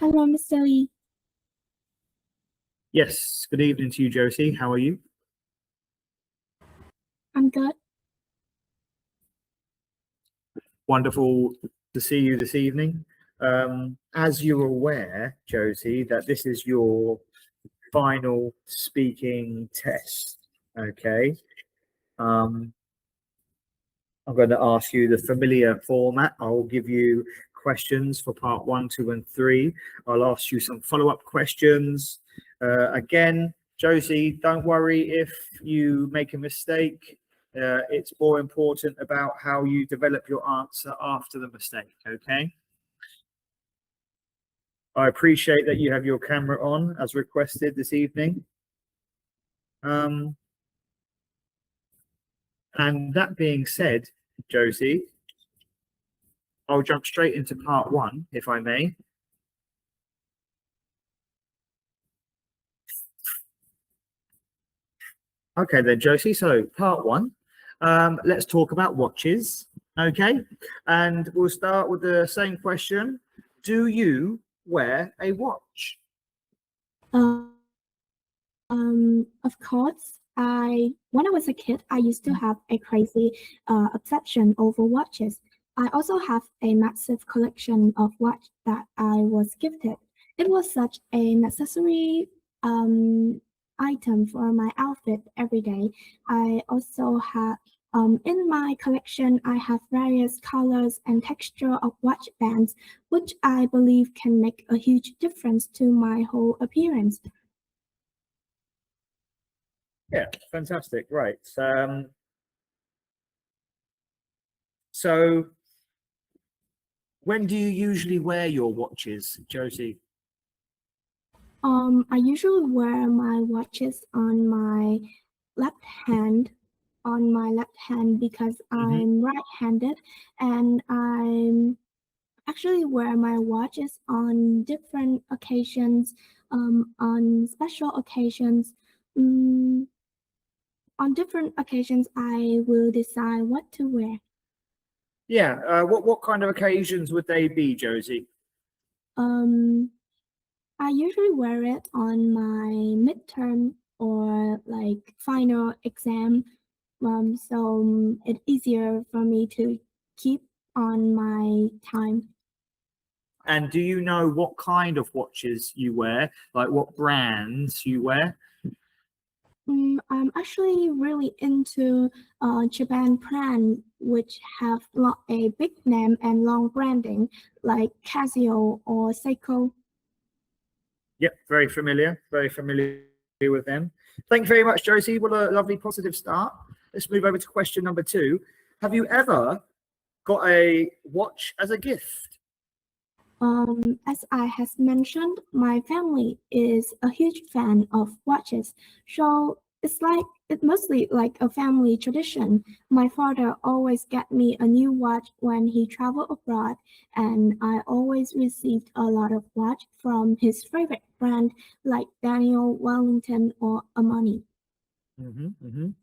Hello, Mr. Lee. Yes, good evening to you, Josie. How are you? I'm good. Wonderful to see you this evening. As you're aware, Josie, that this is your final speaking test, okay? Um, I'm going to ask you the familiar format. I'll give you questions for part 1, 2, and 3. I'll ask you some follow-up questions. Again, Josie, don't worry if you make a mistake. It's more important about how you develop your answer after the mistake, okay? I appreciate that you have your camera on as requested this evening. And that being said, Josie, I'll jump straight into part 1, if I may. Okay then, Josie, so part 1. Let's talk about watches, okay? And we'll start with the same question. Do you wear a watch? Of course, when I was a kid, I used to have a crazy obsession over watches. I also have a massive collection of watch that I was gifted. It was such a necessary item for my outfit every day. I also have in my collection, I have various colors and texture of watch bands, which I believe can make a huge difference to my whole appearance. Yeah, fantastic. Right. So when do you usually wear your watches, Josie? I usually wear my watches on my left hand, because Hmm. I'm right-handed, and I actually wear my watches on different occasions, on special occasions. Mm, on different occasions, I will decide what to wear. Yeah. What kind of occasions would they be, Josie? Um, I usually wear it on my midterm or like final exam, so it's easier for me to keep on my time. And do you know what kind of watches you wear? Like what brands you wear? I'm actually really into Japan brand, which have a big name and long branding, like Casio or Seiko. Yep, very familiar with them. Thank you very much, Josie. What a lovely positive start. Let's move over to question number 2. Have you ever got a watch as a gift? As I has mentioned, my family is a huge fan of watches, so it's mostly like a family tradition. My father always get me a new watch when he traveled abroad, and I always received a lot of watch from his favorite brand like Daniel Wellington or Armani.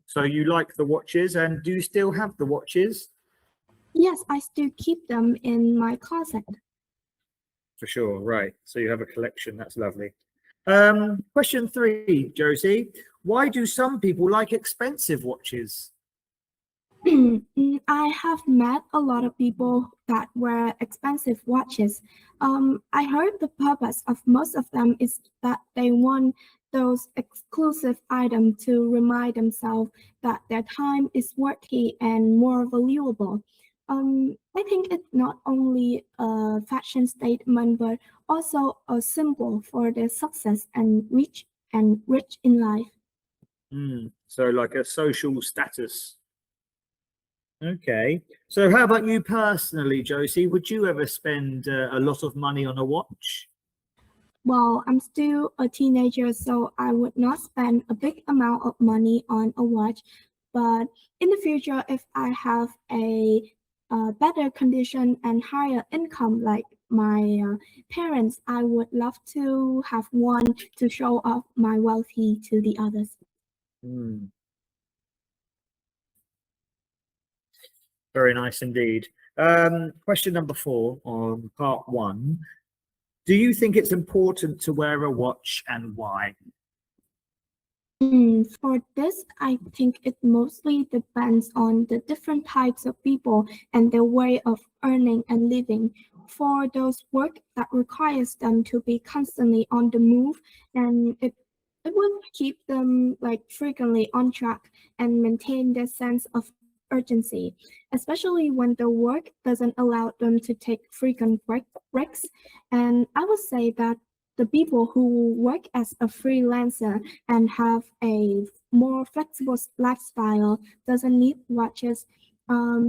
So you like the watches, and do you still have the watches? Yes, I still keep them in my closet. For sure, right. So you have a collection. That's lovely. Question 3, Josie. Why do some people like expensive watches? I have met a lot of people that wear expensive watches. I heard the purpose of most of them is that they want those exclusive items to remind themselves that their time is worthy and more valuable. I think it's not only a fashion statement, but also a symbol for their success and rich in life. So like a social status. Okay. So how about you personally, Josie? Would you ever spend a lot of money on a watch? Well, I'm still a teenager, so I would not spend a big amount of money on a watch. But in the future, if I have a better condition and higher income like my parents, I would love to have one to show off my wealthy to the others. Hmm. Very nice indeed. Question number 4 on part 1. Do you think it's important to wear a watch, and why? For this, I think it mostly depends on the different types of people and their way of earning and living. For those work that requires them to be constantly on the move, and it will keep them like frequently on track and maintain their sense of urgency, especially when the work doesn't allow them to take frequent breaks. And I would say that the people who work as a freelancer and have a more flexible lifestyle doesn't need watches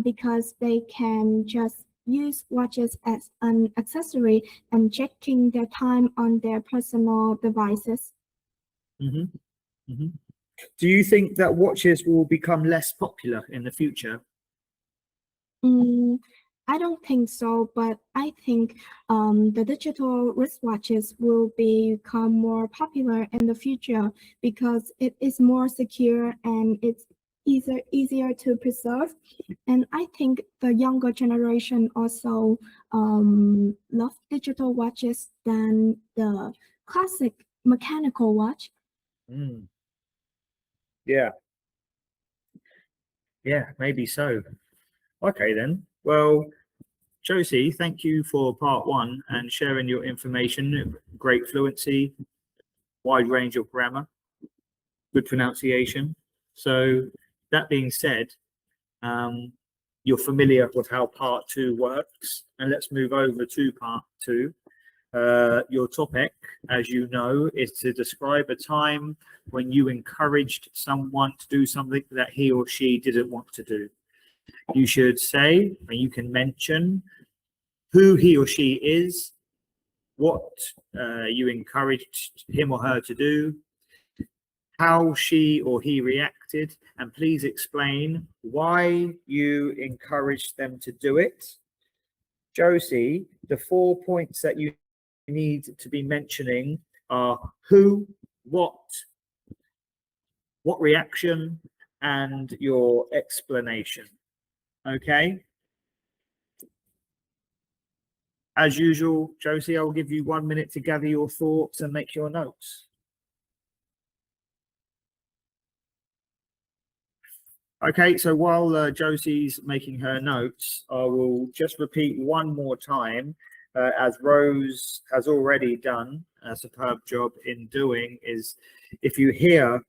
because they can just use watches as an accessory and checking their time on their personal devices. Hmm. Hmm. Do you think that watches will become less popular in the future? Mm, I don't think so, but I think the digital wristwatches will become more popular in the future because it is more secure and it's easier to preserve. And I think the younger generation also love digital watches than the classic mechanical watch. Mm, yeah, yeah, maybe so. Okay, then. Well, Josie, thank you for part one and sharing your information. Great fluency, wide range of grammar, good pronunciation. So, that being said, um, you're familiar with how part two works, and let's move over to part two. Your topic, as you know, is to describe a time when you encouraged someone to do something that he or she didn't want to do. You should say, and you can mention who he or she is, what you encouraged him or her to do, how she or he reacted, and please explain why you encouraged them to do it. Josie, the 4 points that you need to be mentioning are who, what reaction, and your explanation. Okay? As usual, Josie, I'll give you 1 minute to gather your thoughts and make your notes. Okay, so while Josie's making her notes, I will just repeat one more time, as Rose has already done a superb job in doing, is if you hear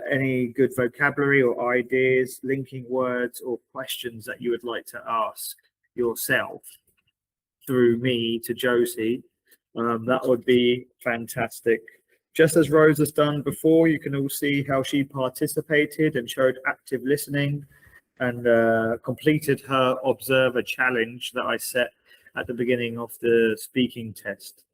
any good vocabulary or ideas, linking words or questions that you would like to ask yourself through me to Josie, that would be fantastic. Just as Rose has done before, you can all see how she participated and showed active listening and completed her observer challenge that I set at the beginning of the speaking test.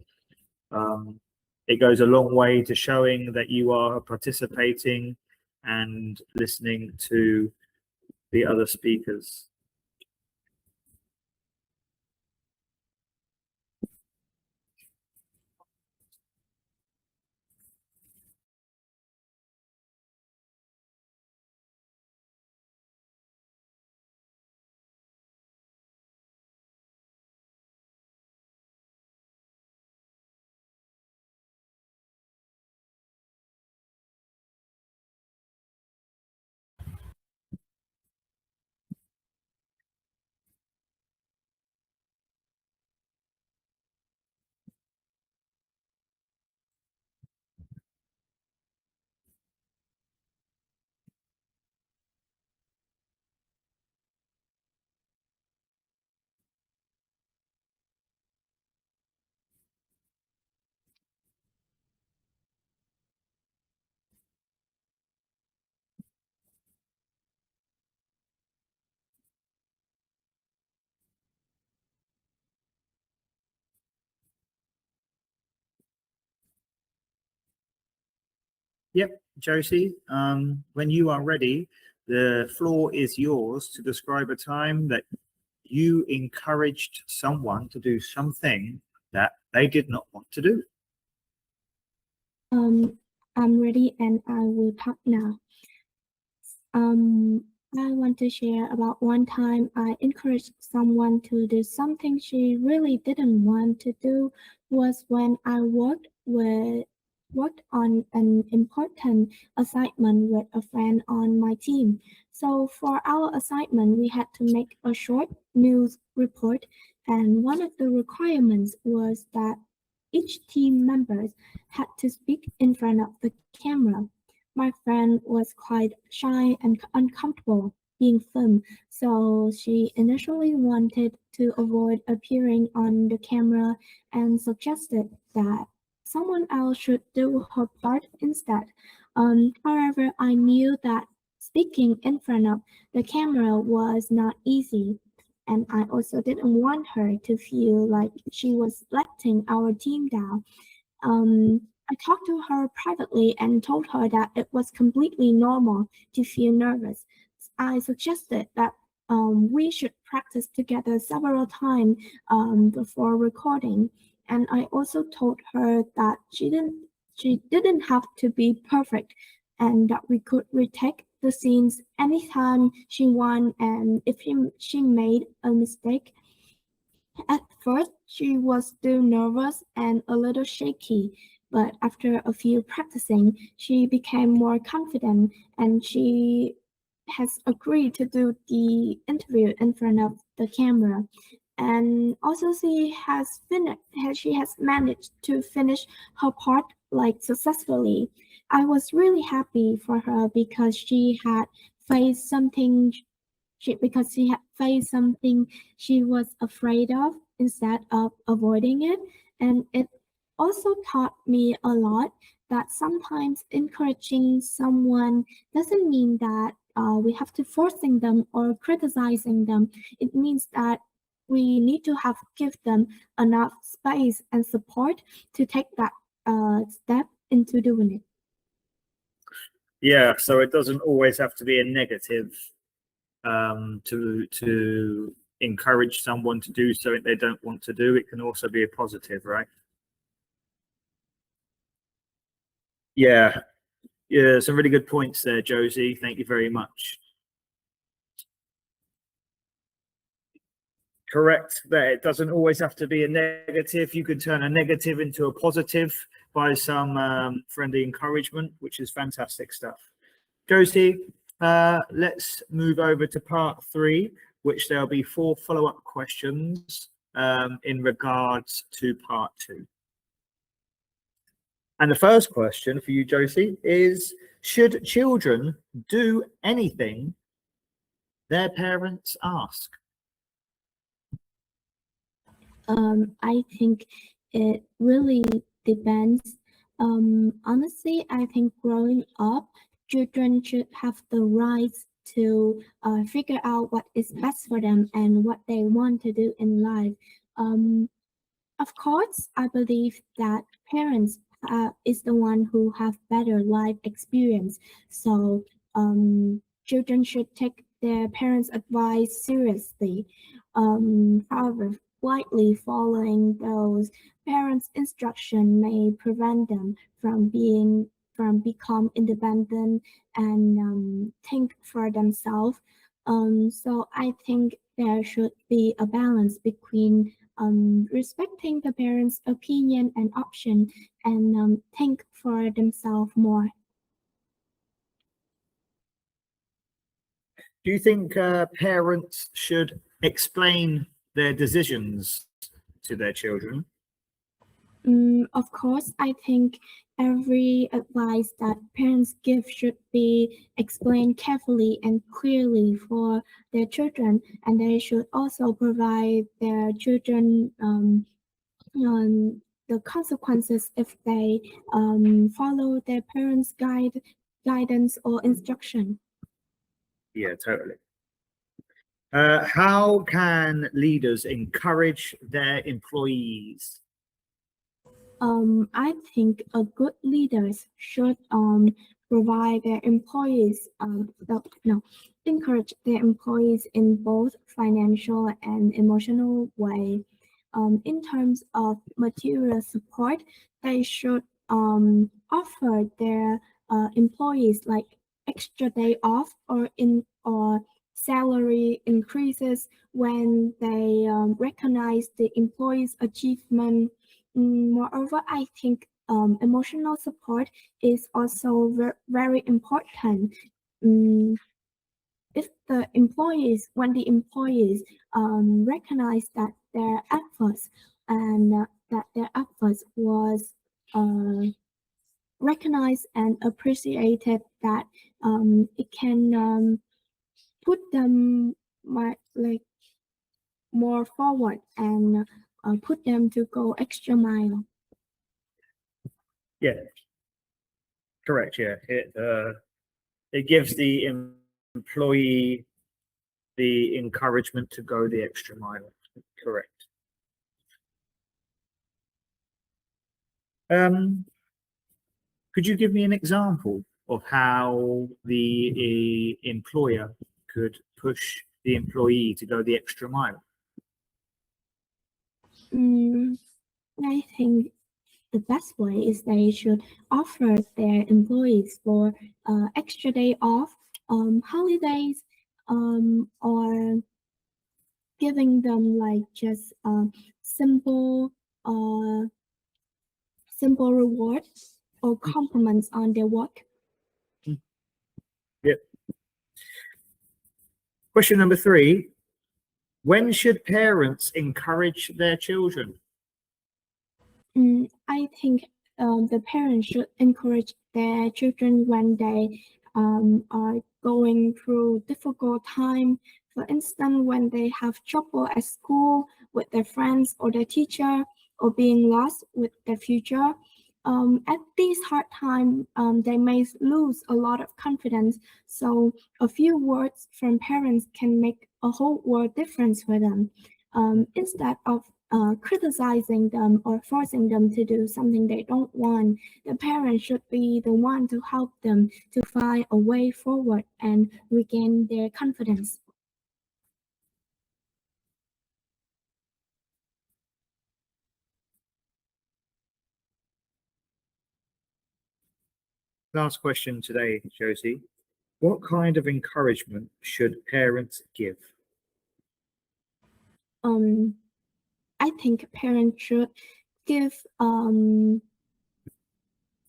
It goes a long way to showing that you are participating and listening to the other speakers. Yep, Josie, when you are ready, the floor is yours to describe a time that you encouraged someone to do something that they did not want to do. I'm ready and I will talk now. Um, I want to share about one time I encouraged someone to do something she really didn't want to do was when I worked on an important assignment with a friend on my team. So for our assignment, we had to make a short news report, and one of the requirements was that each team members had to speak in front of the camera. My friend was quite shy and uncomfortable being filmed, so she initially wanted to avoid appearing on the camera and suggested that someone else should do her part instead. However, I knew that speaking in front of the camera was not easy, and I also didn't want her to feel like she was letting our team down. I talked to her privately and told her that it was completely normal to feel nervous. I suggested that we should practice together several times before recording, and I also told her that she didn't have to be perfect, and that we could retake the scenes anytime she wanted, and if she made a mistake, at first, she was still nervous and a little shaky, but after a few practicing, she became more confident and she has agreed to do the interview in front of the camera. And also, she has managed to finish her part like successfully. I was really happy for her because faced something she had faced something she was afraid of instead of avoiding it. And it also taught me a lot that sometimes encouraging someone doesn't mean that we have to forcing them or criticizing them. It means that we need to have give them enough space and support to take that step into doing it. Yeah, so it doesn't always have to be a negative to encourage someone to do something they don't want to do. It can also be a positive, right? Yeah, yeah, some really good points there, Josie. Thank you very much. Correct that it doesn't always have to be a negative. You can turn a negative into a positive by some friendly encouragement, which is fantastic stuff. Josie, let's move over to part 3, which there'll be 4 follow-up questions in regards to part 2. And the first question for you, Josie, is should children do anything their parents ask? I think it really depends. Honestly, I think growing up, children should have the right to figure out what is best for them and what they want to do in life. Um, of course, I believe that parents is the one who have better life experience. So children should take their parents' advice seriously. However, blindly following those parents' instruction may prevent them from become independent and think for themselves. So I think there should be a balance between respecting the parents' opinion and option and think for themselves more. Do you think parents should explain their decisions to their children? Of course, I think every advice that parents give should be explained carefully and clearly for their children, and they should also provide their children the consequences if they follow their parents' guidance or instruction. Yeah, totally. How can leaders encourage their employees? I think a good leaders should provide their employees no, encourage their employees in both financial and emotional way. In terms of material support, they should offer their employees like extra day off or or salary increases when they recognize the employee's achievement. Moreover, I think emotional support is also very important. Mm, if the employees, when the employees recognize that their efforts and that their efforts was recognized and appreciated, that it can put them like more forward and put them to go extra mile. Yeah, correct. Yeah, it gives the employee the encouragement to go the extra mile. Correct. Could you give me an example of how the employer could push the employee to go the extra mile? I think the best way is they should offer their employees for extra day off, holidays, or giving them like just simple uh, simple rewards or compliments on their work. Yep. Question number 3. When should parents encourage their children? I think the parents should encourage their children when they are going through difficult time. For instance, when they have trouble at school with their friends or their teacher, or being lost with their future. At these hard times, they may lose a lot of confidence. So a few words from parents can make a whole world difference for them. Instead of criticizing them or forcing them to do something they don't want, the parents should be the one to help them to find a way forward and regain their confidence. Last question today, Josie. What kind of encouragement should parents give? I think parents should give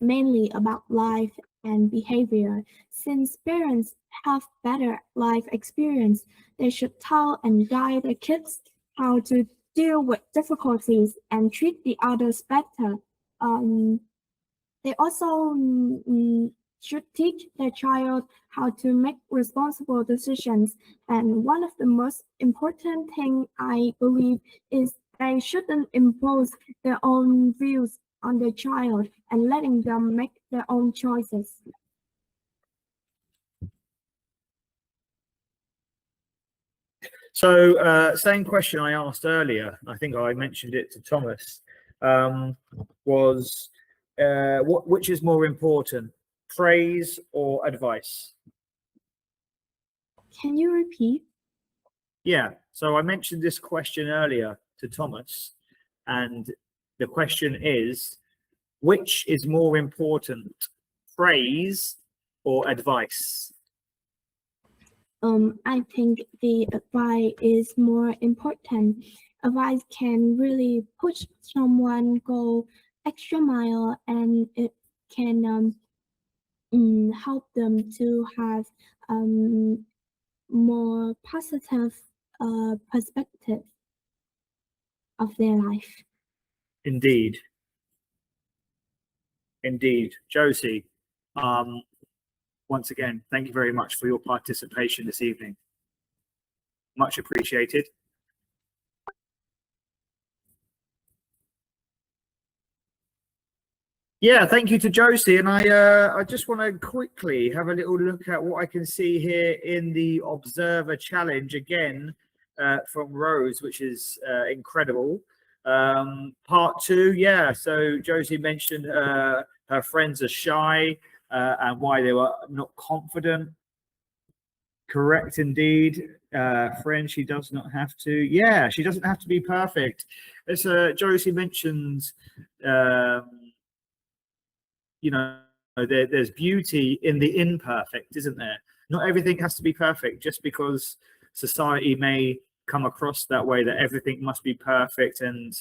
mainly about life and behavior. Since parents have better life experience, they should tell and guide their kids how to deal with difficulties and treat the others better. Um, they also should teach their child how to make responsible decisions. And one of the most important thing I believe is they shouldn't impose their own views on their child and letting them make their own choices. So, same question I asked earlier. I think I mentioned it to Thomas. Was which is more important, praise or advice? Can you repeat? Yeah. So I mentioned this question earlier to Thomas, and the question is, which is more important, praise or advice? I think the advice is more important. Advice can really push someone go extra mile, and it can help them to have more positive perspective of their life. Indeed. Indeed. Josie, once again, thank you very much for your participation this evening. Much appreciated. Yeah, thank you to Josie. And I just want to quickly have a little look at what I can see here in the Observer Challenge again from Rose, which is incredible. Part 2, yeah. So Josie mentioned her friends are shy and why they were not confident. Correct, indeed. Friend, she does not have to. Yeah, she doesn't have to be perfect. As Josie mentions, you know, there's beauty in the imperfect, isn't there? not everything has to be perfect. Just because society may come across that way, that everything must be perfect and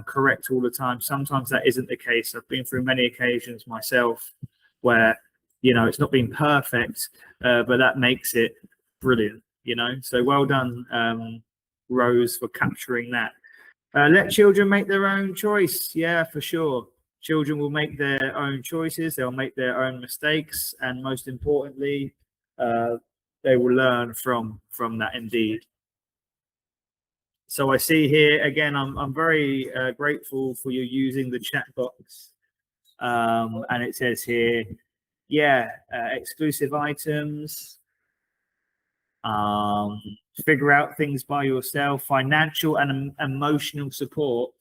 correct all the time, sometimes that isn't the case. I've been through many occasions myself where, you know, it's not been perfect, but that makes it brilliant, you know. So well done, Rose, for capturing that. Let children make their own choice. Yeah, for sure. Children will make their own choices. They'll make their own mistakes, and most importantly, they will learn from that. Indeed. So I see here again. I'm very grateful for you using the chat box, and it says here, yeah, exclusive items. Figure out things by yourself. Financial and emotional support